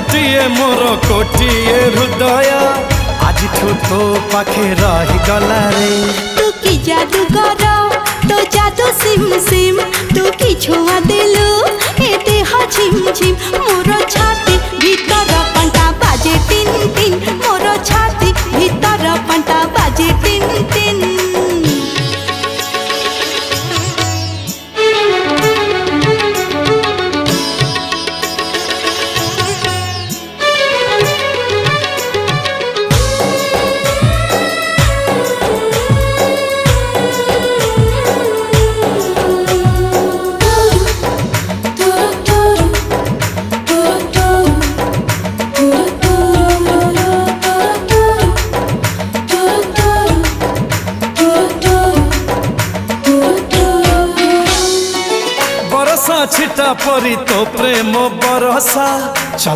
गोटिए मोर कोटिए हृदय आज तो पाखे रही गला रे। तू की जादू कर तो जादू सिम सिम तू की छुआ दिलु ए देह झिम झिम मोर छाती भीतर पंटा बाजे टिन टिन मोर छाती भीतर पंटा बाजे टिन टिन। बरसा छिटा परी तो प्रेम बरसा चल